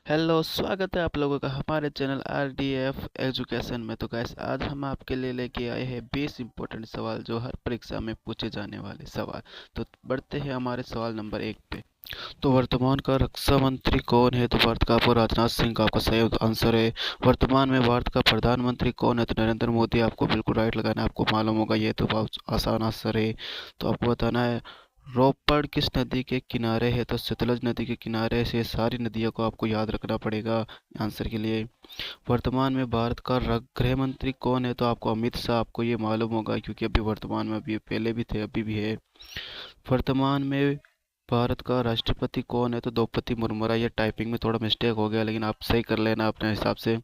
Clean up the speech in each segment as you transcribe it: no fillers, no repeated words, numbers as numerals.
Hello, स्वागत है आप लोगों का हमारे चैनल RDF एजुकेशन में। तो गैस आज हम आपके लिए लेके आए हैं 20 इंपॉर्टेंट सवाल जो हर परीक्षा में पूछे जाने वाले सवाल। तो बढ़ते हैं हमारे सवाल नंबर 1 पे। तो वर्तमान का रक्षा मंत्री कौन है? तो भारत का आपको राजनाथ सिंह का आपका सही आंसर है। वर्तमान में भारत का प्रधानमंत्री कौन है? तो नरेंद्र मोदी। आपको बिल्कुल राइट लगाना है, आपको मालूम होगा, ये तो बहुत आसान आंसर है। तो आपको बताना है रोपड़ किस नदी के किनारे है? तो सतलज नदी के किनारे से सारी नदियों को आपको याद रखना पड़ेगा आंसर के लिए। वर्तमान में भारत का गृह मंत्री कौन है? तो आपको अमित शाह। आपको ये मालूम होगा क्योंकि अभी वर्तमान में, अभी पहले भी थे अभी भी है। वर्तमान में भारत का राष्ट्रपति कौन है? तो द्रौपदी मुर्मू। ये टाइपिंग में थोड़ा मिस्टेक हो गया, लेकिन आप सही कर लेना अपने हिसाब से।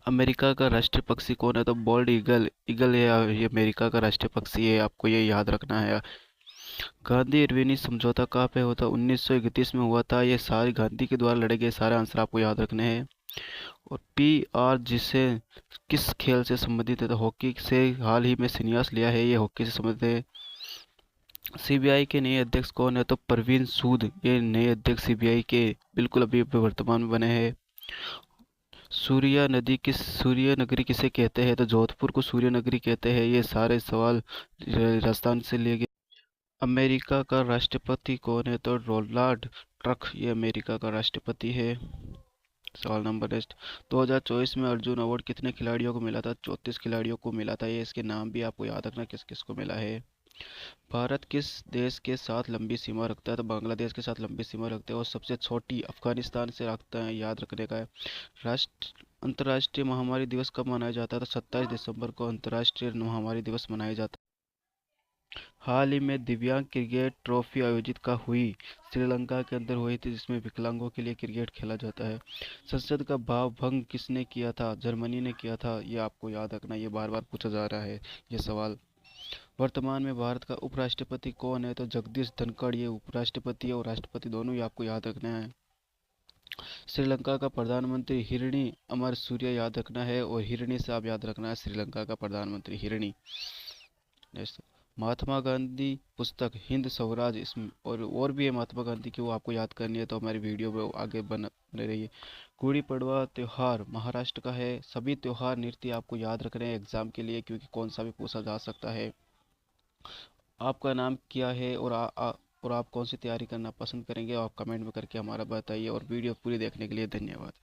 अमेरिका का राष्ट्रीय पक्षी कौन है? तो बोल्ड ईगल। ईगल ये अमेरिका का राष्ट्रीय पक्षी है, आपको ये याद रखना है। गांधी इरविनी समझौता कहाँ पे होता? 1931 में हुआ था। ये सारे गांधी के द्वारा लड़े गए सारे आंसर आपको याद रखने हैं। और PR जिसे किस खेल से संबंधित है? तो हॉकी से हाल ही में संन्यास लिया है, ये हॉकी से संबंधित है। CBI के नए अध्यक्ष कौन है? तो परवीन सूद ये नए अध्यक्ष CBI के बिल्कुल अभी अभी वर्तमान में बने हैं। सूर्य नगरी किसे कहते हैं? तो जोधपुर को सूर्य नगरी कहते हैं। ये सारे सवाल राजस्थान से लिए गए। अमेरिका का राष्ट्रपति कौन है? तो रोनाल्ड ट्रम्प ये अमेरिका का राष्ट्रपति है। सवाल नंबर नेक्स्ट। 2024 में अर्जुन अवार्ड कितने खिलाड़ियों को मिला था? 34 खिलाड़ियों को मिला था। ये इसके नाम भी आपको याद रखना किस किस को मिला है। भारत किस देश के साथ लंबी सीमा रखता है? तो बांग्लादेश के साथ लंबी सीमा रखते हैं। और सबसे छोटी अफगानिस्तान से रखता है, याद रखने का है। राष्ट्र अंतर्राष्ट्रीय महामारी दिवस कब मनाया जाता है? तो 27 दिसंबर को अंतर्राष्ट्रीय महामारी दिवस मनाया जाता है। हाल ही में दिव्यांग क्रिकेट ट्रॉफी आयोजित का हुई श्रीलंका के अंदर हुई थी, जिसमें विकलांगों के लिए क्रिकेट खेला जाता है। संसद का भाव भंग किसने किया था? जर्मनी ने किया था। ये आपको याद रखना, ये बार बार पूछा जा रहा है ये सवाल। वर्तमान में भारत का उपराष्ट्रपति कौन है? तो जगदीश धनखड़ ये उपराष्ट्रपति है और राष्ट्रपति दोनों ही आपको याद रखना है। श्रीलंका का प्रधानमंत्री हिरणी अमर सूर्य याद रखना है, और हिरणी से आप याद रखना है श्रीलंका का प्रधानमंत्री हिरणी। नेक्स्ट, महात्मा गांधी पुस्तक हिंद स्वराज, इसमें और भी है महात्मा गांधी की, वो आपको याद करनी है तो हमारी वीडियो में आगे बने रहिए। गुड़ी पड़वा त्योहार महाराष्ट्र का है। सभी त्योहार नृत्य आपको याद रखने हैं एग्जाम के लिए, क्योंकि कौन सा भी पूछा जा सकता है। आपका नाम क्या है और आप कौन सी तैयारी करना पसंद करेंगे? आप कमेंट में करके हमारा बताइए, और वीडियो पूरी देखने के लिए धन्यवाद।